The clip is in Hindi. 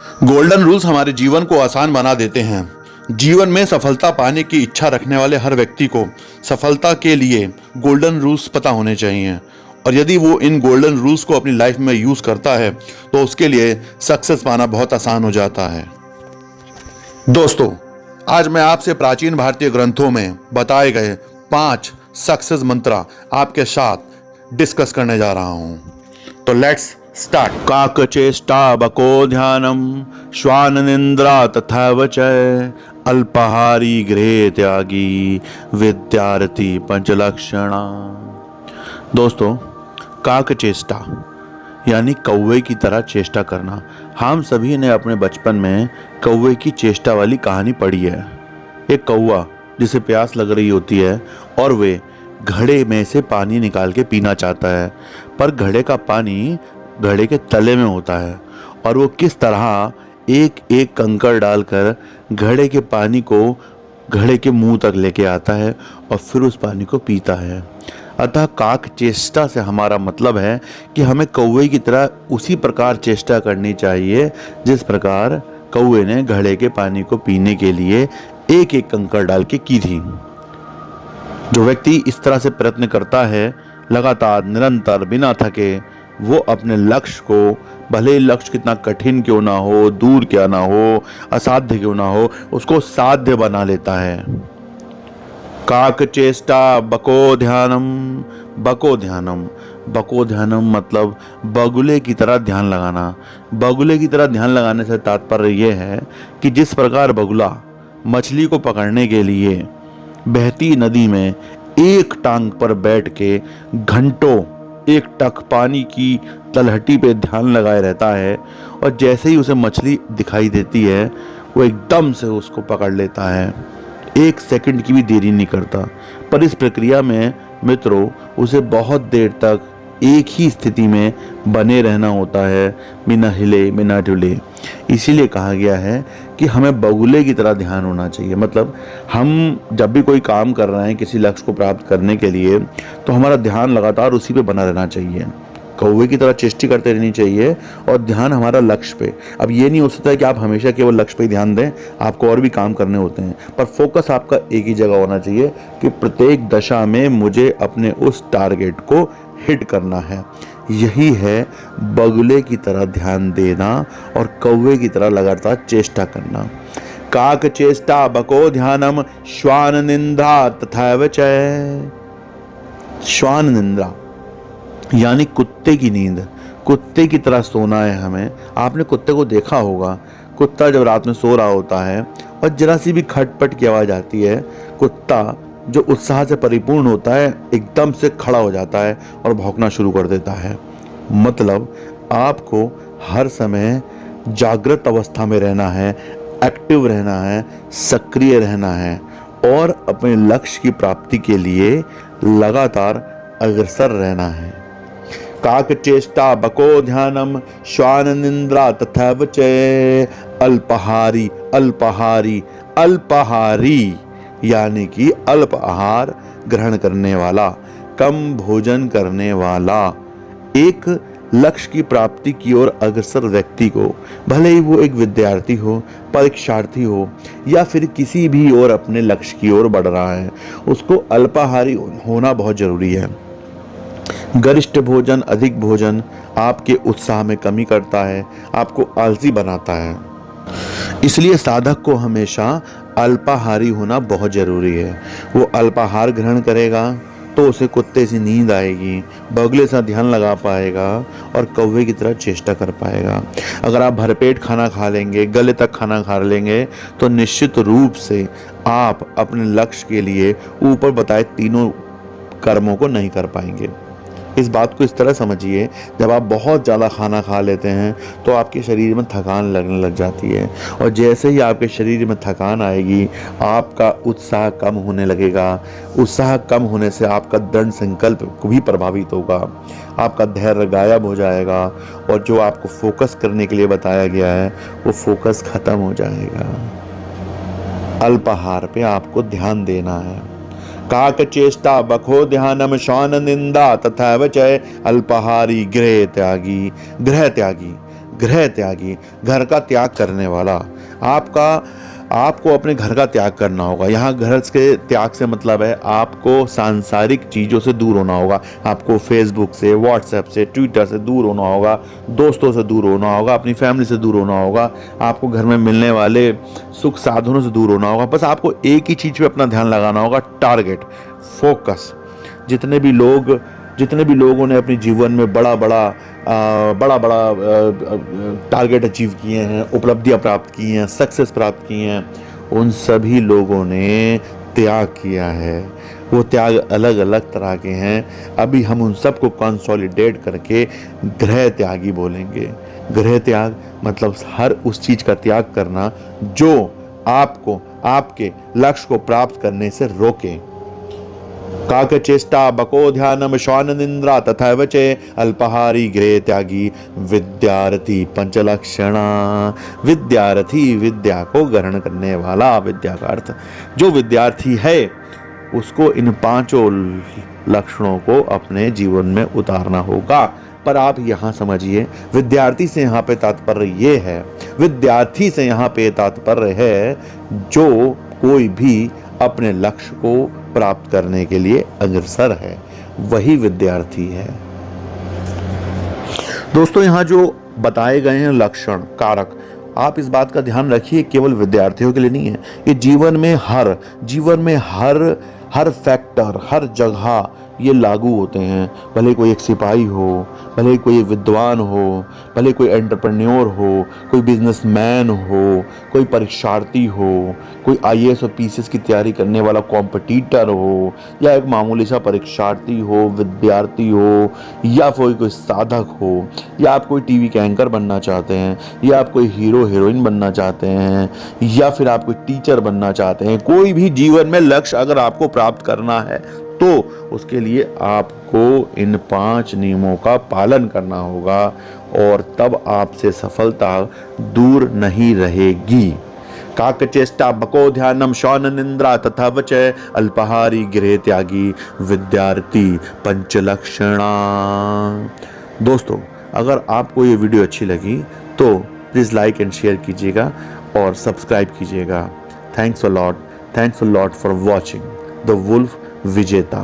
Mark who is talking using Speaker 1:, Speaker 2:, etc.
Speaker 1: गोल्डन रूल्स हमारे जीवन को आसान बना देते हैं। जीवन में सफलता पाने की इच्छा रखने वाले हर व्यक्ति को सफलता के लिए गोल्डन रूल्स पता होने चाहिए, और यदि वो इन गोल्डन रूल्स को अपनी लाइफ में यूज करता है तो उसके लिए सक्सेस पाना बहुत आसान हो जाता है। दोस्तों, आज मैं आपसे प्राचीन भारतीय ग्रंथों में बताए गए 5 सक्सेस मंत्र आपके साथ डिस्कस करने जा रहा हूं। तो लेट्स स्टार्ट। काकचेष्टा बको ध्यानम श्वान निंद्रा तथा वचय अल्पाहारी गृह त्यागी विद्यार्थी पंचलक्षणा। दोस्तों, काकचेष्टा यानी कौवे की तरह चेष्टा करना। हम सभी ने अपने बचपन में कौवे की चेष्टा वाली कहानी पढ़ी है। एक कौवा जिसे प्यास लग रही होती है और वे घड़े में से पानी निकाल के पीना चाहता है, पर घड़े का पानी घड़े के तले में होता है और वो किस तरह एक एक कंकड़ डालकर घड़े के पानी को घड़े के मुंह तक लेके आता है और फिर उस पानी को पीता है। अतः काक चेष्टा से हमारा मतलब है कि हमें कौवे की तरह उसी प्रकार चेष्टा करनी चाहिए जिस प्रकार कौवे ने घड़े के पानी को पीने के लिए एक एक कंकड़ डाल के की थी। जो व्यक्ति इस तरह से प्रयत्न करता है लगातार निरंतर बिना थके, वो अपने लक्ष्य को, भले ही लक्ष्य कितना कठिन क्यों ना हो, दूर क्या ना हो, असाध्य क्यों ना हो, उसको साध्य बना लेता है। काक चेष्टा बको ध्यानम। बको ध्यानम, बको ध्यानम मतलब बगुले की तरह ध्यान लगाना। बगुले की तरह ध्यान लगाने से तात्पर्य यह है कि जिस प्रकार बगुला मछली को पकड़ने के लिए बहती नदी में एक टांग पर बैठ के घंटों एक टक पानी की तलहटी पे ध्यान लगाए रहता है, और जैसे ही उसे मछली दिखाई देती है वो एकदम से उसको पकड़ लेता है, एक सेकंड की भी देरी नहीं करता। पर इस प्रक्रिया में मित्रों उसे बहुत देर तक एक ही स्थिति में बने रहना होता है, बिना हिले बिना डुले। इसीलिए कहा गया है कि हमें बगुले की तरह ध्यान होना चाहिए। मतलब हम जब भी कोई काम कर रहे हैं किसी लक्ष्य को प्राप्त करने के लिए, तो हमारा ध्यान लगातार उसी पे बना रहना चाहिए। कौवे की तरह चेष्टा करते रहनी चाहिए और ध्यान हमारा लक्ष्य पे। अब ये नहीं हो सकता है कि आप हमेशा केवल लक्ष्य पे ही ध्यान दें, आपको और भी काम करने होते हैं, पर फोकस आपका एक ही जगह होना चाहिए कि प्रत्येक दशा में मुझे अपने उस टारगेट को हिट करना है। यही है बगुले की तरह ध्यान देना और कौवे की तरह लगातार चेष्टा करना। काक चेष्टा बको ध्यानम श्वान निंद्रा तथा वचय। श्वान निंद्रा यानी कुत्ते की नींद, कुत्ते की तरह सोना है हमें। आपने कुत्ते को देखा होगा, कुत्ता जब रात में सो रहा होता है और जरा सी भी खटपट की आवाज आती है, कुत्ता जो उत्साह से परिपूर्ण होता है एकदम से खड़ा हो जाता है और भौंकना शुरू कर देता है। मतलब आपको हर समय जागृत अवस्था में रहना है, एक्टिव रहना है, सक्रिय रहना है और अपने लक्ष्य की प्राप्ति के लिए लगातार अग्रसर रहना है। काक चेष्टा बको ध्यानम श्वान निंद्रा तथा वचय अल्पाहारी। अल्पाहारी, अल्पाहारी यानी कि अल्प आहार ग्रहण करने वाला, कम भोजन करने वाला, एक लक्ष्य की प्राप्ति की ओर अग्रसर व्यक्ति को, भले ही वो एक विद्यार्थी हो, परीक्षार्थी हो या फिर किसी भी ओर अपने लक्ष्य की ओर बढ़ रहा है, उसको अल्पाहारी होना बहुत जरूरी है। गरिष्ठ भोजन, अधिक भोजन आपके उत्साह में कमी करता है, आपको आलसी बनाता है। इसलिए साधक को हमेशा अल्पाहारी होना बहुत जरूरी है। वो अल्पाहार ग्रहण करेगा तो उसे कुत्ते से नींद आएगी, बगुले सा ध्यान लगा पाएगा और कौवे की तरह चेष्टा कर पाएगा। अगर आप भरपेट खाना खा लेंगे, गले तक खाना खा लेंगे, तो निश्चित रूप से आप अपने लक्ष्य के लिए ऊपर बताए तीनों कर्मों को नहीं कर पाएंगे। इस बात को इस तरह समझिए, जब आप बहुत ज़्यादा खाना खा लेते हैं तो आपके शरीर में थकान लगने लग जाती है, और जैसे ही आपके शरीर में थकान आएगी आपका उत्साह कम होने लगेगा। उत्साह कम होने से आपका दृढ़ संकल्प भी प्रभावित होगा, आपका धैर्य गायब हो जाएगा और जो आपको फोकस करने के लिए बताया गया है वो फोकस खत्म हो जाएगा। अल्पाहार पे आपको ध्यान देना है। काक चेष्टा बको ध्यानम श्वान निंदा तथा वचय अल्पाहारी गृह त्यागी। गृह त्यागी, गृह त्यागी, घर का त्याग करने वाला। आपको अपने घर का त्याग करना होगा। यहाँ घर के त्याग से मतलब है आपको सांसारिक चीज़ों से दूर होना होगा। आपको फेसबुक से, व्हाट्सएप से, ट्विटर से दूर होना होगा, दोस्तों से दूर होना होगा, अपनी फैमिली से दूर होना होगा, आपको घर में मिलने वाले सुख साधनों से दूर होना होगा। बस आपको एक ही चीज़ पे अपना ध्यान लगाना होगा, टारगेट, फोकस। जितने भी लोगों ने अपने जीवन में बड़ा बड़ा टारगेट अचीव किए हैं, उपलब्धियां प्राप्त की हैं, सक्सेस प्राप्त की हैं, उन सभी लोगों ने त्याग किया है। वो त्याग अलग अलग तरह के हैं। अभी हम उन सबको कंसोलिडेट करके गृह त्यागी बोलेंगे। गृह त्याग मतलब हर उस चीज का त्याग करना जो आपको आपके लक्ष्य को प्राप्त करने से रोके। काकचेष्टा बको ध्यानम श्वान निंद्रा तथा चे अल्पहारी गृह त्यागी विद्यार्थी पंचलक्षणा। विद्यार्थी विद्या को ग्रहण करने वाला, विद्या का अर्थ जो विद्यार्थी है उसको इन पांचों लक्षणों को अपने जीवन में उतारना होगा। पर आप यहाँ समझिए, विद्यार्थी से यहाँ पे तात्पर्य ये है, विद्यार्थी से यहाँ पे तात्पर्य है जो कोई भी अपने लक्ष्य को प्राप्त करने के लिए अग्रसर है, वही विद्यार्थी है। दोस्तों, यहाँ जो बताए गए हैं लक्षण, कारक, आप इस बात का ध्यान रखिए, केवल विद्यार्थियों के लिए नहीं है। ये जीवन में हर फैक्टर, हर जगह ये लागू होते हैं। भले कोई एक सिपाही हो, भले कोई विद्वान हो, भले कोई एंटरप्रेन्योर हो, कोई बिजनेसमैन हो, कोई परीक्षार्थी हो, कोई आईएएस और पीसीएस की तैयारी करने वाला कॉम्पिटिटर हो, या एक मामूली सा परीक्षार्थी हो, विद्यार्थी हो, या कोई साधक हो, या आप कोई टीवी के एंकर बनना चाहते हैं, या आप कोई हीरो हीरोइन बनना चाहते हैं, या फिर आप कोई टीचर बनना चाहते हैं। कोई भी जीवन में लक्ष्य अगर आपको प्राप्त करना है तो उसके लिए आपको इन 5 नियमों का पालन करना होगा, और तब आपसे सफलता दूर नहीं रहेगी। काकचेष्टा बको ध्यानम श्वान निंद्रा तथा वचय अल्पहारी गृह त्यागी विद्यार्थी पंचलक्षणा। दोस्तों, अगर आपको ये वीडियो अच्छी लगी तो प्लीज़ लाइक एंड शेयर कीजिएगा और सब्सक्राइब कीजिएगा। Thanks a lot for watching the Wolf विजेता।